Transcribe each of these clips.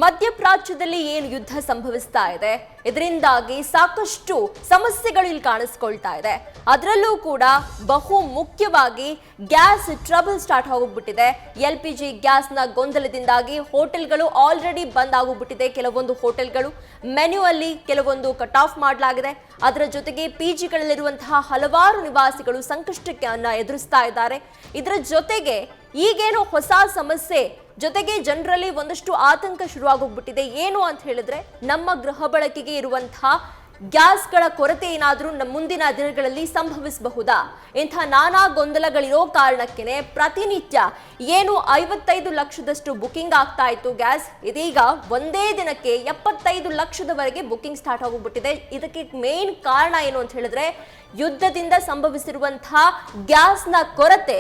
ಮಧ್ಯಪ್ರಾಚ್ಯದಲ್ಲಿ ಏನು ಯುದ್ಧ ಸಂಭವಿಸ್ತಾ ಇದೆ, ಇದರಿಂದಾಗಿ ಸಾಕಷ್ಟು ಸಮಸ್ಯೆಗಳು ಇಲ್ಲಿ ಕಾಣಿಸ್ಕೊಳ್ತಾ ಇದೆ. ಅದರಲ್ಲೂ ಕೂಡ ಬಹು ಮುಖ್ಯವಾಗಿ ಗ್ಯಾಸ್ ಟ್ರಬಲ್ ಸ್ಟಾರ್ಟ್ ಆಗೋಗ್ಬಿಟ್ಟಿದೆ. LPG ಗ್ಯಾಸ್ನ ಗೊಂದಲದಿಂದಾಗಿ ಹೋಟೆಲ್ಗಳು ಆಲ್ರೆಡಿ ಬಂದ್ ಆಗೋಗ್ಬಿಟ್ಟಿದೆ. ಕೆಲವೊಂದು ಹೋಟೆಲ್ಗಳು ಮೆನ್ಯೂ ಅಲ್ಲಿ ಕೆಲವೊಂದು ಕಟ್ ಆಫ್ ಮಾಡಲಾಗಿದೆ. ಅದರ ಜೊತೆಗೆ PGಗಳಲ್ಲಿರುವಂತಹ ಹಲವಾರು ನಿವಾಸಿಗಳು ಸಂಕಷ್ಟಕ್ಕೆ ಎದುರಿಸ್ತಾ ಇದ್ದಾರೆ. ಇದರ ಜೊತೆಗೆ ಈಗೇನು ಹೊಸ ಸಮಸ್ಯೆ ಜೊತೆಗೆ ಜನರಲ್ಲಿ ಒಂದಷ್ಟು ಆತಂಕ ಶುರುವಾಗೋಗ್ಬಿಟ್ಟಿದೆ. ಏನು ಅಂತ ಹೇಳಿದ್ರೆ, ನಮ್ಮ ಗೃಹ ಬಳಕೆಗೆ ಇರುವಂತಹ ಗ್ಯಾಸ್ಗಳ ಕೊರತೆ ಏನಾದರೂ ಮುಂದಿನ ದಿನಗಳಲ್ಲಿ ಸಂಭವಿಸಬಹುದಾ? ಇಂಥ ನಾನಾ ಗೊಂದಲಗಳಿರೋ ಕಾರಣಕ್ಕೇನೆ ಪ್ರತಿನಿತ್ಯ ಏನು 55 ಲಕ್ಷದಷ್ಟು ಬುಕಿಂಗ್ ಆಗ್ತಾ ಇತ್ತು ಗ್ಯಾಸ್, ಇದೀಗ ಒಂದೇ ದಿನಕ್ಕೆ 75 ಲಕ್ಷದವರೆಗೆ ಬುಕಿಂಗ್ ಸ್ಟಾರ್ಟ್ ಆಗೋಗ್ಬಿಟ್ಟಿದೆ. ಇದಕ್ಕೆ ಮೇನ್ ಕಾರಣ ಏನು ಅಂತ ಹೇಳಿದ್ರೆ, ಯುದ್ಧದಿಂದ ಸಂಭವಿಸಿರುವಂತಹ ಗ್ಯಾಸ್ನ ಕೊರತೆ,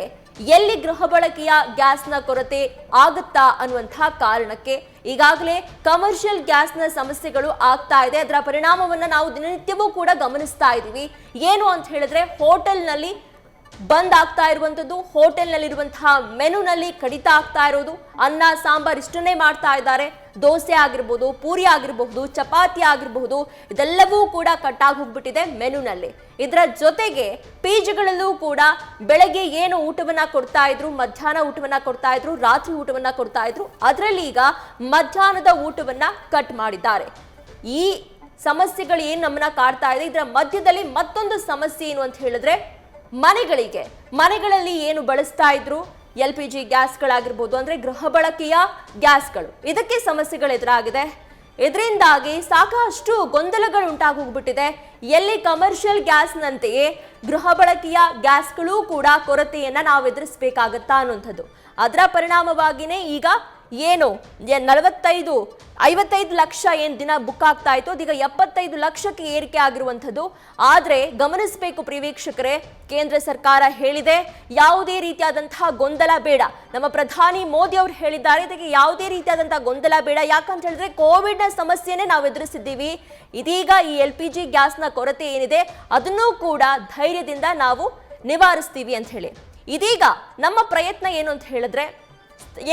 ಎಲ್ಲಿ ಗೃಹ ಬಳಕೆಯ ಗ್ಯಾಸ್ನ ಕೊರತೆ ಆಗುತ್ತಾ ಅನ್ನುವಂತಹ ಕಾರಣಕ್ಕೆ ಈಗಾಗಲೇ ಕಮರ್ಷಿಯಲ್ ಗ್ಯಾಸ್ನ ಸಮಸ್ಯೆಗಳು ಆಗ್ತಾ ಇದೆ. ಅದರ ಪರಿಣಾಮವನ್ನು ನಾವು ದಿನನಿತ್ಯವೂ ಕೂಡ ಗಮನಿಸ್ತಾ ಇದ್ದೀವಿ. ಏನು ಅಂತ ಹೇಳಿದ್ರೆ, ಹೋಟೆಲ್ನಲ್ಲಿ ಬಂದ್ ಆಗ್ತಾ ಇರುವಂಥದ್ದು, ಹೋಟೆಲ್ನಲ್ಲಿರುವಂತಹ ಮೆನುನಲ್ಲಿ ಕಡಿತ ಆಗ್ತಾ ಇರೋದು, ಅನ್ನ ಸಾಂಬಾರ್ ಇಷ್ಟನ್ನೇ ಮಾಡ್ತಾ ಇದ್ದಾರೆ. ದೋಸೆ ಆಗಿರ್ಬೋದು, ಪೂರಿ ಆಗಿರಬಹುದು, ಚಪಾತಿ ಆಗಿರಬಹುದು, ಇದೆಲ್ಲವೂ ಕೂಡ ಕಟ್ಟಾಗಿ ಹೋಗ್ಬಿಟ್ಟಿದೆ ಮೆನುನಲ್ಲಿ. ಇದರ ಜೊತೆಗೆ PGಗಳಲ್ಲೂ ಕೂಡ ಬೆಳಗ್ಗೆ ಏನು ಊಟವನ್ನ ಕೊಡ್ತಾ ಇದ್ರು, ಮಧ್ಯಾಹ್ನ ಊಟವನ್ನ ಕೊಡ್ತಾ ಇದ್ರು, ರಾತ್ರಿ ಊಟವನ್ನ ಕೊಡ್ತಾ ಇದ್ರು, ಅದರಲ್ಲಿ ಈಗ ಮಧ್ಯಾಹ್ನದ ಊಟವನ್ನ ಕಟ್ ಮಾಡಿದ್ದಾರೆ. ಈ ಸಮಸ್ಯೆಗಳು ಏನು ನಮ್ಮನ್ನ ಕಾಡ್ತಾ ಇದೆ, ಇದರ ಮಧ್ಯದಲ್ಲಿ ಮತ್ತೊಂದು ಸಮಸ್ಯೆ ಏನು ಅಂತ ಹೇಳಿದ್ರೆ, ಮನೆಗಳಲ್ಲಿ ಏನು ಬಳಸ್ತಾ ಇದ್ರು LPG ಗ್ಯಾಸ್ಗಳಾಗಿರ್ಬೋದು, ಅಂದ್ರೆ ಗೃಹ ಬಳಕೆಯ ಗ್ಯಾಸ್ಗಳು, ಇದಕ್ಕೆ ಸಮಸ್ಯೆಗಳು ಎದುರಾಗಿದೆ. ಇದರಿಂದಾಗಿ ಸಾಕಷ್ಟು ಗೊಂದಲಗಳು ಉಂಟಾಗೋಗ್ಬಿಟ್ಟಿದೆ. ಎಲ್ಲಿ ಕಮರ್ಷಿಯಲ್ ಗ್ಯಾಸ್ನಂತೆಯೇ ಗೃಹ ಬಳಕೆಯ ಗ್ಯಾಸ್ಗಳು ಕೂಡ ಕೊರತೆಯನ್ನ ನಾವು ಎದುರಿಸಬೇಕಾಗತ್ತಾ ಅನ್ನುವಂಥದ್ದು. ಅದರ ಪರಿಣಾಮವಾಗಿನೇ ಈಗ ಏನು 55 ಲಕ್ಷ ಏನು ದಿನ ಬುಕ್ ಆಗ್ತಾ ಇತ್ತು, ಅದೀಗ 75 ಲಕ್ಷಕ್ಕೆ ಏರಿಕೆ ಆಗಿರುವಂಥದ್ದು. ಆದರೆ ಗಮನಿಸಬೇಕು ಪ್ರಿಯ ವೀಕ್ಷಕರೇ, ಕೇಂದ್ರ ಸರ್ಕಾರ ಹೇಳಿದೆ ಯಾವುದೇ ರೀತಿಯಾದಂತಹ ಗೊಂದಲ ಬೇಡ. ನಮ್ಮ ಪ್ರಧಾನಿ ಮೋದಿ ಅವರು ಹೇಳಿದ್ದಾರೆ, ಇದಕ್ಕೆ ಯಾವುದೇ ರೀತಿಯಾದಂತಹ ಗೊಂದಲ ಬೇಡ. ಯಾಕಂತ ಹೇಳಿದ್ರೆ, ಕೋವಿಡ್ನ ಸಮಸ್ಯೆನೇ ನಾವು ಎದುರಿಸಿದ್ದೀವಿ. ಇದೀಗ ಈ LPG ಗ್ಯಾಸ್ನ ಕೊರತೆ ಏನಿದೆ ಅದನ್ನೂ ಕೂಡ ಧೈರ್ಯದಿಂದ ನಾವು ನಿವಾರಿಸ್ತೀವಿ ಅಂತ ಹೇಳಿ. ಇದೀಗ ನಮ್ಮ ಪ್ರಯತ್ನ ಏನು ಅಂತ ಹೇಳಿದ್ರೆ,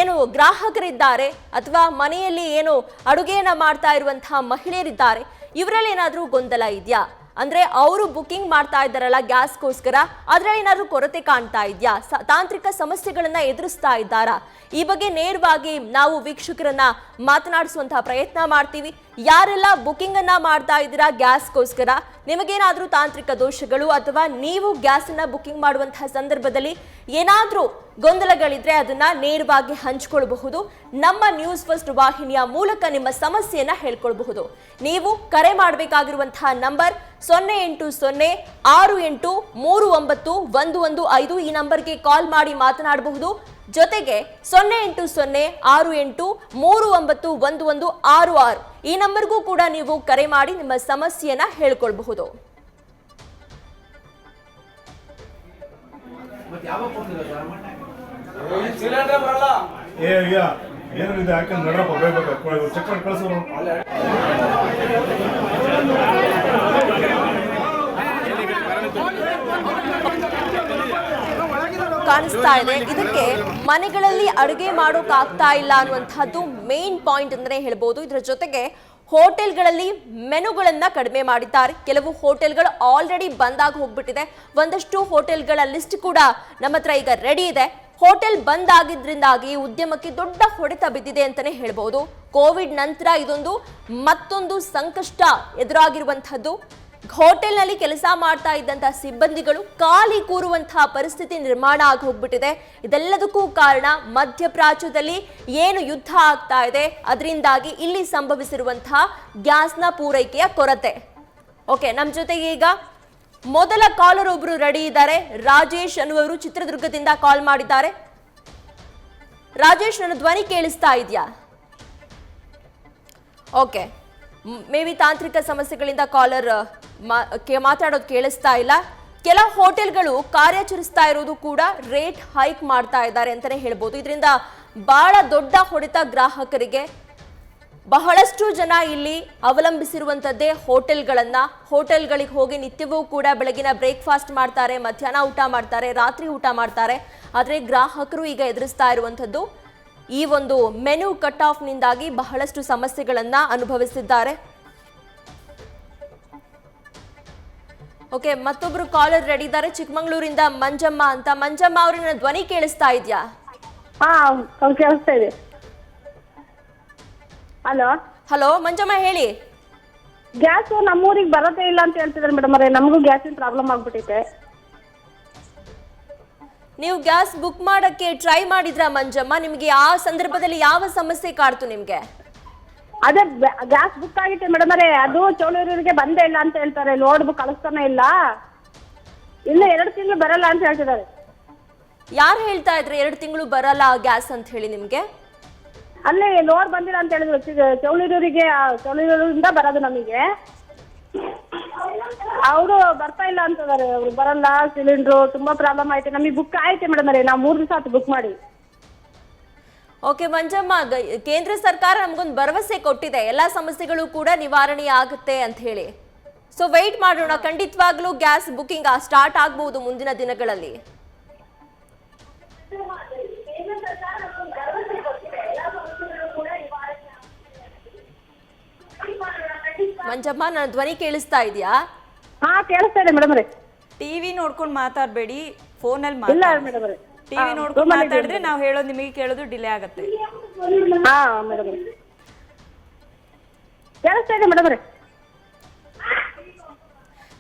ಏನು ಗ್ರಾಹಕರಿದ್ದಾರೆ ಅಥವಾ ಮನೆಯಲ್ಲಿ ಏನು ಅಡುಗೆಯನ್ನ ಮಾಡ್ತಾ ಇರುವಂತಹ ಮಹಿಳೆಯರಿದ್ದಾರೆ, ಇವರಲ್ಲಿ ಏನಾದರೂ ಗೊಂದಲ ಇದೆಯಾ? ಅಂದ್ರೆ ಅವರು ಬುಕಿಂಗ್ ಮಾಡ್ತಾ ಇದ್ದಾರಲ್ಲ ಗ್ಯಾಸ್ಗೋಸ್ಕರ, ಅದ್ರಲ್ಲಿ ಏನಾದರೂ ಕೊರತೆ ಕಾಣ್ತಾ ಇದೆಯಾ? ತಾಂತ್ರಿಕ ಸಮಸ್ಯೆಗಳನ್ನ ಎದುರಿಸ್ತಾ ಇದ್ದಾರಾ? ಈ ಬಗ್ಗೆ ನೇರವಾಗಿ ನಾವು ವೀಕ್ಷಕರನ್ನ ಮಾತನಾಡಿಸುವಂತಹ ಪ್ರಯತ್ನ ಮಾಡ್ತೀವಿ. ಯಾರೆಲ್ಲ ಬುಕಿಂಗ್ ಅನ್ನ ಮಾಡ್ತಾ ಇದ್ದೀರಾ ಗ್ಯಾಸ್ಗೋಸ್ಕರ, ನಿಮಗೇನಾದ್ರೂ ತಾಂತ್ರಿಕ ದೋಷಗಳು ಅಥವಾ ನೀವು ಗ್ಯಾಸ್ ಅನ್ನ ಬುಕಿಂಗ್ ಮಾಡುವಂತಹ ಸಂದರ್ಭದಲ್ಲಿ ಏನಾದ್ರೂ ಗೊಂದಲಗಳಿದ್ರೆ ಅದನ್ನ ನೇರವಾಗಿ ಹಂಚಿಕೊಳ್ಳಬಹುದು. ನಮ್ಮ ನ್ಯೂಸ್ ಫಸ್ಟ್ ವಾಹಿನಿಯ ಮೂಲಕ ನಿಮ್ಮ ಸಮಸ್ಯೆಯನ್ನ ಹೇಳ್ಕೊಳ್ಬಹುದು. ನೀವು ಕರೆ ಮಾಡಬೇಕಾಗಿರುವಂತಹ ನಂಬರ್ 08068391115. ಈ ನಂಬರ್ಗೆ ಕಾಲ್ ಮಾಡಿ ಮಾತನಾಡಬಹುದು. ಜೊತೆಗೆ 08068391166 ಈ ನಂಬರ್ಗೂ ಕೂಡ ನೀವು ಕರೆ ಮಾಡಿ ನಿಮ್ಮ ಸಮಸ್ಯೆಯನ್ನ ಹೇಳ್ಕೊಳ್ಬಹುದು. ಕಾಣಿಸ್ತಾ ಇದೆ. ಇದಕ್ಕೆ ಮನೆಗಳಲ್ಲಿ ಅಡುಗೆ ಮಾಡೋಕೆ ಆಗ್ತಾ ಇಲ್ಲ ಅನ್ನುವಂಥದ್ದು ಮೇನ್ ಪಾಯಿಂಟ್ ಅಂತಾನೆ ಹೇಳ್ಬೋದು. ಇದರ ಜೊತೆಗೆ ಹೋಟೆಲ್ಗಳಲ್ಲಿ ಮೆನುಗಳನ್ನ ಕಡಿಮೆ ಮಾಡಿದ್ದಾರೆ. ಕೆಲವು ಹೋಟೆಲ್ಗಳು ಆಲ್ರೆಡಿ ಬಂದಾಗಿ ಹೋಗ್ಬಿಟ್ಟಿದೆ. ಒಂದಷ್ಟು ಹೋಟೆಲ್ಗಳ ಲಿಸ್ಟ್ ಕೂಡ ನಮ್ಮ ಹತ್ರ ಈಗ ರೆಡಿ ಇದೆ. ಹೋಟೆಲ್ ಬಂದ್ ಆಗಿದ್ರಿಂದಾಗಿ ಉದ್ಯಮಕ್ಕೆ ದೊಡ್ಡ ಹೊಡೆತ ಬಿದ್ದಿದೆ ಅಂತಾನೆ ಹೇಳ್ಬೋದು. ಕೋವಿಡ್ ನಂತರ ಇದೊಂದು ಮತ್ತೊಂದು ಸಂಕಷ್ಟ ಎದುರಾಗಿರುವಂತಹದ್ದು. ಹೋಟೆಲ್ನಲ್ಲಿ ಕೆಲಸ ಮಾಡ್ತಾ ಇದ್ದಂತಹ ಸಿಬ್ಬಂದಿಗಳು ಖಾಲಿ ಕೂರುವಂತಹ ಪರಿಸ್ಥಿತಿ ನಿರ್ಮಾಣ ಆಗಿ ಹೋಗ್ಬಿಟ್ಟಿದೆ. ಇದೆಲ್ಲದಕ್ಕೂ ಕಾರಣ ಮಧ್ಯಪ್ರಾಚ್ಯದಲ್ಲಿ ಏನು ಯುದ್ಧ ಆಗ್ತಾ ಇದೆ, ಅದರಿಂದಾಗಿ ಇಲ್ಲಿ ಸಂಭವಿಸಿರುವಂತಹ ಗ್ಯಾಸ್ನ ಪೂರೈಕೆಯ ಕೊರತೆ. ಓಕೆ, ನಮ್ಮ ಜೊತೆಗೆ ಈಗ ಮೊದಲ ಕಾಲರ್ ಒಬ್ರು ರೆಡಿ ಇದ್ದಾರೆ. ರಾಜೇಶ್ ಅನ್ನುವರು ಚಿತ್ರದುರ್ಗದಿಂದ ಕಾಲ್ ಮಾಡಿದ್ದಾರೆ. ರಾಜೇಶ್, ನನ್ನ ಧ್ವನಿ ಕೇಳಿಸ್ತಾ ಇದೆಯಾ? ಓಕೆ, ಮೇ ಬಿ ತಾಂತ್ರಿಕ ಸಮಸ್ಯೆಗಳಿಂದ ಕಾಲರ್ ಮಾತಾಡೋದು ಕೇಳಿಸ್ತಾ ಇಲ್ಲ. ಕೆಲ ಹೋಟೆಲ್ಗಳು ಕಾರ್ಯಾಚರಿಸ್ತಾ ಇರೋದು ಕೂಡ ರೇಟ್ ಹೈಕ್ ಮಾಡ್ತಾ ಇದ್ದಾರೆ ಅಂತಾನೆ ಹೇಳ್ಬೋದು. ಇದರಿಂದ ಬಹಳ ದೊಡ್ಡ ಹೊಡೆತ ಗ್ರಾಹಕರಿಗೆ. ಬಹಳಷ್ಟು ಜನ ಇಲ್ಲಿ ಅವಲಂಬಿಸಿರುವಂಥದ್ದೇ ಹೋಟೆಲ್ಗಳಿಗೆ ಹೋಗಿ ನಿತ್ಯವೂ ಕೂಡ ಬೆಳಗಿನ ಬ್ರೇಕ್ಫಾಸ್ಟ್ ಮಾಡ್ತಾರೆ, ಮಧ್ಯಾಹ್ನ ಊಟ ಮಾಡ್ತಾರೆ, ರಾತ್ರಿ ಊಟ ಮಾಡ್ತಾರೆ. ಆದರೆ ಗ್ರಾಹಕರು ಈಗ ಎದುರಿಸ್ತಾ ಇರುವಂಥದ್ದು ಈ ಒಂದು ಮೆನು ಕಟ್ ಆಫ್ ನಿಂದಾಗಿ ಬಹಳಷ್ಟು ಸಮಸ್ಯೆಗಳನ್ನ ಅನುಭವಿಸಿದ್ದಾರೆ. ಓಕೆ, ಮತ್ತೊಬ್ರು ಕಾಲರ್ ರೆಡಿ ಇದ್ದಾರೆ. ಚಿಕ್ಕಮಂಗ್ಳೂರಿಂದ ಮಂಜಮ್ಮ ಅಂತ. ಮಂಜಮ್ಮ ಅವ್ರನ್ನ ಧ್ವನಿ ಕೇಳಿಸ್ತಾ ಇದೆಯಾ? ಕೇಳಿಸ್ತಾ ಇದೆ. ಹಲೋ ಹಲೋ ಮಂಜಮ್ಮ, ಹೇಳಿ. ಗ್ಯಾಸ್ ನಮ್ಮೂರಿಗೆ ಬರೋದೇ ಇಲ್ಲ ಅಂತ ಹೇಳ್ತಿದ್ದಾರೆ ಮೇಡಮ್ ಅವರೇ. ನಮಗೂ ಗ್ಯಾಸಿನ ಪ್ರಾಬ್ಲಮ್ ಆಗ್ಬಿಟ್ಟೈತೆ. ನೀವು ಗ್ಯಾಸ್ ಬುಕ್ ಮಾಡಕ್ಕೆ ಟ್ರೈ ಮಾಡಿದ್ರಾ ಮಂಜಮ್ಮ? ನಿಮ್ಗೆ ಆ ಸಂದರ್ಭದಲ್ಲಿ ಯಾವ ಸಮಸ್ಯೆ ಕಾಡ್ತು ನಿಮ್ಗೆ? ಅದೇ ಗ್ಯಾಸ್ ಬುಕ್ ಆಗಿತ್ತೆ ಮೇಡಮ್ ಅವರೇ. ಅದು ಚೌಳೂರಿಗೆ ಬಂದೇ ಇಲ್ಲ ಅಂತ ಹೇಳ್ತಾರೆ. ಲೋಡ್ ಬುಕ್ ಕಳಿಸ್ತಾನೆ ಇಲ್ಲ, ಇನ್ನು 2 ತಿಂಗಳು ಬರಲ್ಲ ಅಂತ ಹೇಳ್ತಿದ್ದಾರೆ. ಯಾರು ಹೇಳ್ತಾ ಇದ್ರೆ 2 ತಿಂಗಳು ಬರಲ್ಲ ಗ್ಯಾಸ್ ಅಂತ ಹೇಳಿ ನಿಮ್ಗೆ? ಅಲ್ಲಿ ಲೋಡ್ ಬಂದಿಲ್ಲ ಅಂತ ಹೇಳಿದ್ರು. ಚೌಳೂರಿಂದ ಬರೋದು ನಮಗೆ. ಅವರು ಬರ್ತಾ ಇಲ್ಲ ಅಂತಂದಾರೆ. ಅವ್ರು ಬರಲ್ಲ, ಸಿಲಿಂಡ್ರು ತುಂಬಾ ಪ್ರಾಬ್ಲಮ್ ಐತೆ. ನಮಗೆ ಬುಕ್ ಆಯ್ತೆ ಮೇಡಮ್ ಅವರೇ. ನಾವು 3 ದಿವಸ ಆಯ್ತು ಬುಕ್ ಮಾಡಿ. ಓಕೆ ಮಂಜಮ್ಮ, ಕೇಂದ್ರ ಸರ್ಕಾರ ನಮ್ಗೊಂದು ಭರವಸೆ ಕೊಟ್ಟಿದೆ, ಎಲ್ಲಾ ಸಮಸ್ಯೆಗಳು ಕೂಡ ನಿವಾರಣೆ ಆಗುತ್ತೆ ಅಂತ ಹೇಳಿ. ಸೊ ವೆಯ್ಟ್ ಮಾಡೋಣ. ಖಂಡಿತವಾಗ್ಲೂ ಗ್ಯಾಸ್ ಬುಕಿಂಗ್ ಸ್ಟಾರ್ಟ್ ಆಗ್ಬಹುದು ಮುಂದಿನ ದಿನಗಳಲ್ಲಿ. ಮಂಜಮ್ಮ, ನನ್ನ ಧ್ವನಿ ಕೇಳಿಸ್ತಾ ಇದೆಯಾ? ಹಾ ಕೇಳಿಸ್ತಾ ಇದೆ ಮೇಡಮ್ ಅವರೇ. ಟಿವಿ ನೋಡ್ಕೊಂಡು ಮಾತಾಡಬೇಡಿ, ಫೋನಲ್ಲಿ ಇಲ್ಲ ಮಾತಾಡಿ. ಮೇಡಮ್ ಅವರೇ. ಟಿವಿ ನೋಡ್ಕೊಂಡು ಮಾತಾಡಿದ್ರೆ ನಾವು ಹೇಳೋದು ನಿಮಗೆ ಕೇಳೋದು ಡಿಲೇ ಆಗುತ್ತೆ. ಹಾ ಮೇಡಮ್ ಅವರೇ ಕೇಳಿಸ್ತಾ ಇದೆ ಮೇಡಮ್ ಅವರೇ.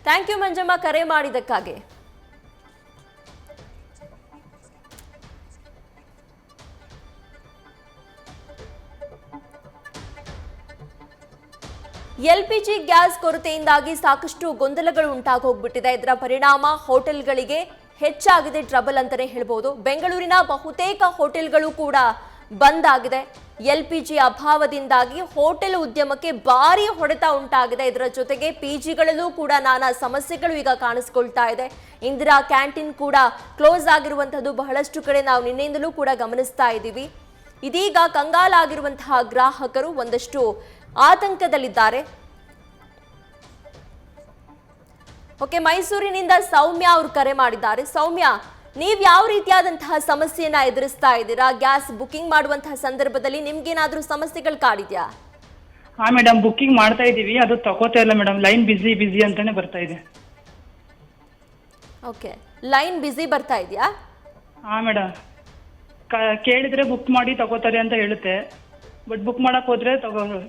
ಥ್ಯಾಂಕ್ ಯು ಮಂಜಮ್ಮ, ಕರೆ ಮಾಡಿದ್ದಕ್ಕಾಗಿ. ಎಲ್ಪಿಜಿ ಗ್ಯಾಸ್ ಕೊರತೆಯಿಂದಾಗಿ ಸಾಕಷ್ಟು ಗೊಂದಲಗಳು ಉಂಟಾಗೋಗ್ಬಿಟ್ಟಿದೆ. ಇದರ ಪರಿಣಾಮ ಹೋಟೆಲ್ಗಳಿಗೆ ಹೆಚ್ಚಾಗಿದೆ ಟ್ರಬಲ್ ಅಂತಾನೆ ಹೇಳ್ಬೋದು. ಬೆಂಗಳೂರಿನ ಬಹುತೇಕ ಹೋಟೆಲ್ಗಳು ಕೂಡ ಬಂದ್ ಆಗಿದೆ. ಎಲ್ಪಿಜಿ ಅಭಾವದಿಂದಾಗಿ ಹೋಟೆಲ್ ಉದ್ಯಮಕ್ಕೆ ಭಾರಿ ಹೊಡೆತ ಉಂಟಾಗಿದೆ. ಇದರ ಜೊತೆಗೆ ಪಿಜಿಗಳಲ್ಲೂ ಕೂಡ ನಾನಾ ಸಮಸ್ಯೆಗಳು ಈಗ ಕಾಣಿಸ್ಕೊಳ್ತಾ ಇದೆ. ಇಂದಿರಾ ಕ್ಯಾಂಟೀನ್ ಕೂಡ ಕ್ಲೋಸ್ ಆಗಿರುವಂತಹದ್ದು ಬಹಳಷ್ಟು ಕಡೆ ನಾವು ನಿನ್ನೆಯಿಂದಲೂ ಕೂಡ ಗಮನಿಸ್ತಾ ಇದ್ದೀವಿ. ಇದೀಗ ಕಂಗಾಲಾಗಿರುವಂತಹ ಗ್ರಾಹಕರು ಒಂದಷ್ಟು ಆತಂಕದಲ್ಲಿದ್ದಾರೆ. ಓಕೆ, ಮೈಸೂರಿನಿಂದ ಸೌಮ್ಯ ಅವರು ಕರೆ ಮಾಡಿದ್ದಾರೆ. ಸೌಮ್ಯ, ನೀವ್ ಯಾವ ರೀತಿಯಾದಂತಹ ಸಮಸ್ಯೆಯನ್ನ ಎದುರಿಸ್ತಾ ಇದ್ದೀರಾ? ಗ್ಯಾಸ್ ಬುಕಿಂಗ್ ಮಾಡುವಂತಹ ಸಂದರ್ಭದಲ್ಲಿ ನಿಮ್ಗೇನಾದ್ರೂ ಸಮಸ್ಯೆಗಳು ಕಾಡಿದ್ಯಾ? ಹಾ ಮೇಡಮ್, ಬುಕ್ಕಿಂಗ್ ಮಾಡ್ತಾ ಇದೀವಿ, ಅದು ತಗೋತಾ ಇಲ್ಲ ಮೇಡಮ್. ಲೈನ್ ಬಿಸಿ ಅಂತಾನೆ ಬರ್ತಾ ಇದೆ. ಓಕೆ, ಲೈನ್ ಬಿಸಿ ಬರ್ತಾ ಇದೆಯಾ? ಹಾ ಮೇಡಮ್, ಕೇಳಿದ್ರೆ ಬುಕ್ ಮಾಡಿ ತಗೋತಾರೆ ಅಂತ ಹೇಳುತ್ತೆ. ಬಟ್ ಬುಕ್ ಮಾಡಕ್ ಹೋದ್ರೆ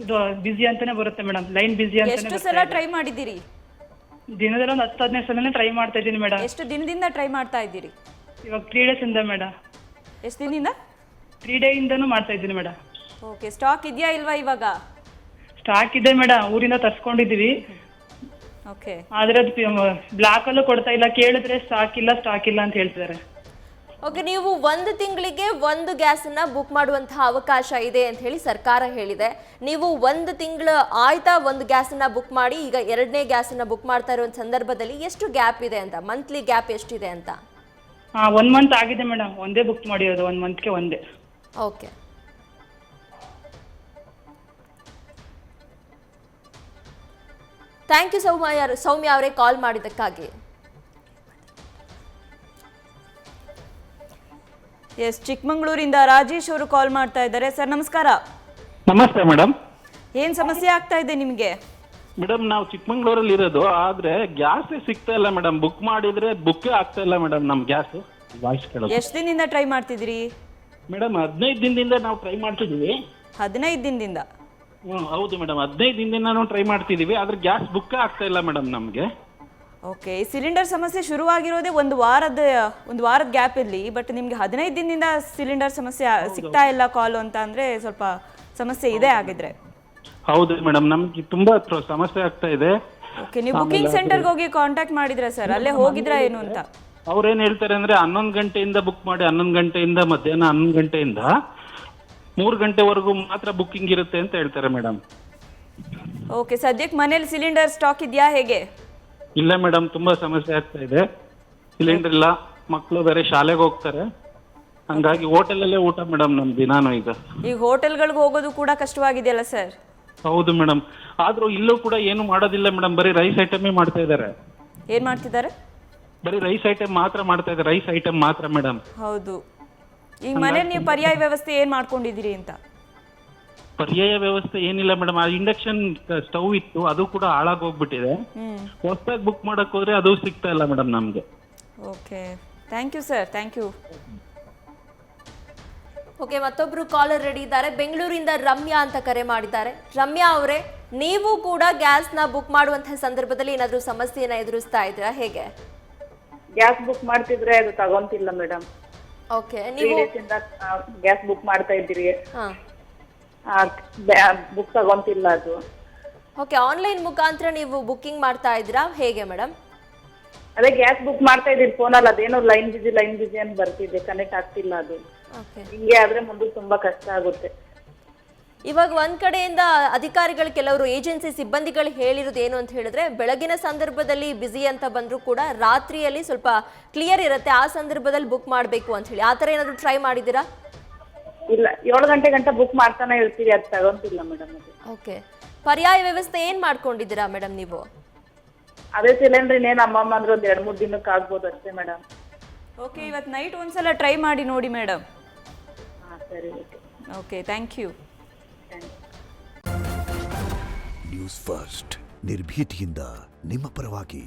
ಇದು ಬಿಸಿ ಅಂತಾನೆ ಬರುತ್ತೆ ಮೇಡಮ್. ಲೈನ್ ಬಿಸಿ ಎಷ್ಟು ಸಲ ಅಂತಾನೆ. ಟ್ರೈ ಮಾಡಿದ್ದೀರಿ? ದಿನದಲ್ಲಿ ಒಂದು 10-15 ಸಲ ಟ್ರೈ ಮಾಡ್ತಾ ಇದ್ದೀನಿ ಮೇಡಮ್. ಎಷ್ಟು ದಿನದಿಂದ ಟ್ರೈ ಮಾಡ್ತಾ ಇದ್ದೀರಿ? ಇವಾಗ 3 days ಇಂದ ಮೇಡಮ್. ಎಷ್ಟು ದಿನದಿಂದ? 3 day ಇಂದನೂ ಮಾಡ್ತಾ ಇದ್ದೀನಿ ಮೇಡಮ್. ಓಕೆ, ಸ್ಟಾಕ್ ಇದೆಯಾ ಇಲ್ವಾ ಇವಾಗ? ಸ್ಟಾಕ್ ಇದೆ ಮೇಡಮ್, ಊರಿಂದ ತರ್ಸ್ಕೊಂಡಿದೀವಿ. ಓಕೆ, ಆದ್ರೆ ಅದು ಬ್ಲಾಕ್ ಅಲ್ಲೂ ಕೊಡ್ತಾ ಇಲ್ಲ. ಕೇಳಿದ್ರೆ ಸ್ಟಾಕ್ ಇಲ್ಲ ಅಂತ ಹೇಳ್ತಿದ್ದಾರೆ. ಓಕೆ, ನೀವು 1 ತಿಂಗಳಿಗೆ 1 ಗ್ಯಾಸ್ ಅನ್ನ ಬುಕ್ ಮಾಡುವಂತಹ ಅವಕಾಶ ಇದೆ ಅಂತ ಹೇಳಿ ಸರ್ಕಾರ ಹೇಳಿದೆ. ನೀವು 1 ತಿಂಗಳು ಆಯ್ತಾ 1 ಗ್ಯಾಸ್ ಅನ್ನ ಬುಕ್ ಮಾಡಿ, ಈಗ 2ನೇ ಗ್ಯಾಸ್ ಅನ್ನ ಬುಕ್ ಮಾಡ್ತಾ ಇರೋ ಸಂದರ್ಭದಲ್ಲಿ ಎಷ್ಟು ಗ್ಯಾಪ್ ಇದೆ ಅಂತ, ಮಂತ್ಲಿ ಗ್ಯಾಪ್ ಎಷ್ಟಿದೆ ಅಂತ? 1 month ಆಗಿದೆ ಮೇಡಮ್, ಒಂದೇ ಬುಕ್ ಮಾಡಿರೋದು. 1 monthಗೆ ಒಂದೇ. ಓಕೆ, ಥ್ಯಾಂಕ್ ಯು ಸೌಮ್ಯ ಅವರೇ ಕಾಲ್ ಮಾಡಿದ್ದಕ್ಕಾಗಿ. ಎಸ್, ಚಿಕ್ಕಮಂಗ್ಳೂರಿಂದ ರಾಜೇಶ್ ಅವರು ಕಾಲ್ ಮಾಡ್ತಾ ಇದ್ದಾರೆ. ಸರ್ ನಮಸ್ಕಾರ. ನಮಸ್ತೆ ಮೇಡಮ್. ಏನ್ ಸಮಸ್ಯೆ ಆಗ್ತಾ ಇದೆ ನಿಮ್ಗೆ? ಮೇಡಮ್, ನಾವು ಚಿಕ್ಕಮಂಗ್ಳೂರಲ್ಲಿ ಇರೋದು, ಆದ್ರೆ ಗ್ಯಾಸ್ ಸಿಗ್ತಾ ಇಲ್ಲ ಮೇಡಮ್. ಬುಕ್ ಮಾಡಿದ್ರೆ ಬುಕ್ಕೇ ಆಗ್ತಾ ಇಲ್ಲ ಮೇಡಮ್. ನಮ್ ಗ್ಯಾಸ್ ವಾಯ್ಸ್ ಕೇಳೋದು. ಎಷ್ಟು ದಿನದಿಂದ ಟ್ರೈ ಮಾಡ್ತಿದ್ದೀರಿ? ಮೇಡಮ್ 15 ದಿನದಿಂದ ನಾವು ಟ್ರೈ ಮಾಡ್ತಿದೀವಿ. 15 ದಿನದಿಂದ? ಹೌದು ಮೇಡಮ್, 15 ದಿನದಿಂದ ನಾವು ಟ್ರೈ ಮಾಡ್ತಿದೀವಿ, ಆದ್ರೆ ಗ್ಯಾಸ್ ಬುಕ್ಕೇ ಆಗ್ತಾ ಇಲ್ಲ ಮೇಡಮ್ ನಮ್ಗೆ. ಓಕೆ, ಈ ಸಿಲಿಂಡರ್ ಸಮಸ್ಯೆ ಶುರುವಾಗಿರೋದೇ ಒಂದು ವಾರದ ಗ್ಯಾಪ್ ಇರಲಿ, ಬಟ್ ನಿಮ್ಗೆ 15 ದಿನದಿಂದ ಸಿಲಿಂಡರ್ ಸಮಸ್ಯೆ ಸಿಗ್ತಾ ಇಲ್ಲ ಕಾಲು ಅಂತ ಅಂದ್ರೆ ಸ್ವಲ್ಪ ಸಮಸ್ಯೆ ಇದೆ ಆಗಿದ್ರೆ. ಹೌದು ಮೇಡಮ್, ನಮ್ಗೆ ತುಂಬಾ ಸಮಸ್ಯೆ ಆಗ್ತಾ ಇದೆ. ಓಕೆ, ನೀವು ಬುಕಿಂಗ್ ಸೆಂಟರ್ಗೆ ಹೋಗಿ ಕಾಂಟ್ಯಾಕ್ಟ್ ಮಾಡಿದ್ರಾ ಸರ್? ಅಲ್ಲೇ ಹೋಗಿದ್ರಾ ಏನು ಅಂತ? ಅವ್ರೇನ್ ಹೇಳ್ತಾರೆ ಅಂದ್ರೆ 11 ಗಂಟೆಯಿಂದ ಬುಕ್ ಮಾಡಿ, 11 ಗಂಟೆಯಿಂದ ಮಧ್ಯಾಹ್ನ 11 ಗಂಟೆಯಿಂದ 3 ಗಂಟೆವರೆಗೂ ಮಾತ್ರ ಬುಕ್ಕಿಂಗ್ ಇರುತ್ತೆ ಅಂತ ಹೇಳ್ತಾರೆ ಮೇಡಮ್. ಓಕೆ, ಸದ್ಯಕ್ಕೆ ಮನೇಲಿ ಸಿಲಿಂಡರ್ ಸ್ಟಾಕ್ ಇದೆಯಾ ಹೇಗೆ? ಇಲ್ಲ ಮೇಡಮ್, ತುಂಬಾ ಸಮಸ್ಯೆ ಆಗ್ತಾ ಇದೆ. ಸಿಲಿಂಡರ್ ಇಲ್ಲ, ಮಕ್ಕಳು ಬೇರೆ ಶಾಲೆಗೆ ಹೋಗ್ತಾರೆ, ಹಂಗಾಗಿ ಹೋಟೆಲಲ್ಲೇ ಊಟ ಮೇಡಮ್ ನಮ್ ದಿನಾನು. ಈಗ ಹೋಟೆಲ್ಗಳಿಗೆ ಹೋಗೋದು ಕೂಡ ಕಷ್ಟವಾಗಿದೆಯಲ್ಲ ಸರ್? ಹೌದು ಮೇಡಮ್, ಆದ್ರೂ ಇಲ್ಲೂ ಕೂಡ ಏನು ಮಾಡೋದಿಲ್ಲ ಮೇಡಮ್. ಬರೀ ರೈಸ್ ಐಟಮೇ ಮಾಡ್ತಾ ಇದ್ದಾರೆ. ಏನ್ ಮಾಡ್ತಿದ್ದಾರೆ? ಬರೀ ರೈಸ್ ಐಟಮ್ ಮಾತ್ರ ಮಾಡ್ತಾ ಇದ್ದಾರೆ. ರೈಸ್ ಐಟಮ್ ಮಾತ್ರ ಮೇಡಮ್. ಹೌದು, ಈಗ ಮನೇಲಿ ನೀವು ಪರ್ಯಾಯ ವ್ಯವಸ್ಥೆ ಏನು ಮಾಡ್ಕೊಂಡಿದ್ದೀರಿ ಅಂತ? ಪರ್ಯಾಯ ವ್ಯವಸ್ಥೆ ಏನಿಲ್ಲ ಮೇಡಮ್. ಆ ಇಂಡಕ್ಷನ್ ಸ್ಟವ್ ಇತ್ತು, ಅದು ಕೂಡ ಹಾಳಾಗೋಗ್ಬಿಟ್ಟಿದೆ. ಹೊಸದಾಗಿ ಬುಕ್ ಮಾಡಕ್ ಹೋದ್ರೆ ಅದು ಸಿಗ್ತಾ ಇಲ್ಲ ಮೇಡಮ್ ನಮ್ಗೆ. Okay, thank you sir, thank you. Okay, ಮತ್ತೊಬ್ರು ಕಾಲರ್ ರೆಡಿ ಇದ್ದಾರೆ. ಬೆಂಗಳೂರಿಂದ ರಮ್ಯಾ ಅಂತ ಕರೆ ಮಾಡಿದ್ದಾರೆ. ರಮ್ಯಾ ಅವರೇ, ನೀವು ಕೂಡ ಗ್ಯಾಸ್ನ ಬುಕ್ ಮಾಡುವಂತಹ ಸಂದರ್ಭದಲ್ಲಿ ಏನಾದರೂ ಸಮಸ್ಯೆಯನ್ನ ಎದುರಿಸ್ತಾ ಇದ್ದೀರಾ, ಹೇಗೆ? ಗ್ಯಾಸ್ ಬುಕ್ ಮಾಡ್ತಿದ್ರೆ ಅದು ತಗೊಂತಿಲ್ಲ ಮೇಡಮ್. ಓಕೆ, ನೀವು ಗ್ಯಾಸ್ ಬುಕ್ ಮಾಡ್ತಾ ಇದ್ದೀರಿ, ಹಾ, ಬುಕ್ ತಗೊಂತಿಲ್ಲ ಅದು. ಓಕೆ, ಆನ್ಲೈನ್ ಮುಖಾಂತರ ನೀವು ಬುಕ್ಕಿಂಗ್ ಮಾಡ್ತಾ ಇದ್ದೀರಾ, ಹೇಗೆ ಮೇಡಮ್? ಅದೇ ಗ್ಯಾಸ್ ಬುಕ್ ಮಾಡ್ತಾ ಇದ್ದೀರಿ ಫೋನಲ್ಲಿ, ಅದೇನೋ ಲೈನ್ ಬಿಸಿ ಅಂತ ಬರ್ತಿದೆ, ಕನೆಕ್ಟ್ ಆಗ್ತಿಲ್ಲ ಅದು. ಓಕೆ, ಹಿಂಗೆ ಆದ್ರೆ ಮುಂದೆ ತುಂಬಾ ಕಷ್ಟ ಆಗುತ್ತೆ. ಇವಾಗ ಒಂದ್ ಕಡೆಯಿಂದ ಅಧಿಕಾರಿಗಳು, ಕೆಲವರು ಏಜೆನ್ಸಿ ಸಿಬ್ಬಂದಿಗಳು ಹೇಳಿರೋದು ಏನು ಅಂತ ಹೇಳಿದ್ರೆ, ಬೆಳಗಿನ ಸಂದರ್ಭದಲ್ಲಿ ಬಿಸಿ ಅಂತ ಬಂದರೂ ಕೂಡ ರಾತ್ರಿಯಲ್ಲಿ ಸ್ವಲ್ಪ ಕ್ಲಿಯರ್ ಇರುತ್ತೆ, ಆ ಸಂದರ್ಭದಲ್ಲಿ ಬುಕ್ ಮಾಡಬೇಕು ಅಂತ ಹೇಳಿ. ಆ ಥರ ಏನಾದರೂ ಟ್ರೈ ಮಾಡಿದ್ದೀರಾ? ಇಲ್ಲ, 7 ಗಂಟೆ ಗಂಟ ಬುಕ್ ಮಾಡ್ತಾನೆ ಇರ್ತೀವಿ, ಅದು ತಗೊಂತಿಲ್ಲ ಮೇಡಮ್ ಅದು. ಓಕೆ, ಪರ್ಯಾಯ ವ್ಯವಸ್ಥೆ ಏನ್ ಮಾಡ್ಕೊಂಡಿದ್ದೀರಾ ಮೇಡಮ್ ನೀವು? ಅದೇ ಸಿಲಿಂಡರ್ ಇನ್ನೇನು ಅಮ್ಮಮ್ಮ ಅಂದ್ರೆ ಒಂದ್ 2-3 ದಿನಕ್ಕೆ ಆಗ್ಬೋದು ಅಷ್ಟೇ ಮೇಡಮ್. ಓಕೆ, ಇವತ್ತು ನೈಟ್ ಒಂದ್ಸಲ ಟ್ರೈ ಮಾಡಿ ನೋಡಿ ಮೇಡಮ್. ಹಾ ಸರಿ, okay. Okay, thank you. News first ನಿರ್ಭೀತಿಯಿಂದ ನಿಮ್ಮ ಪರವಾಗಿ.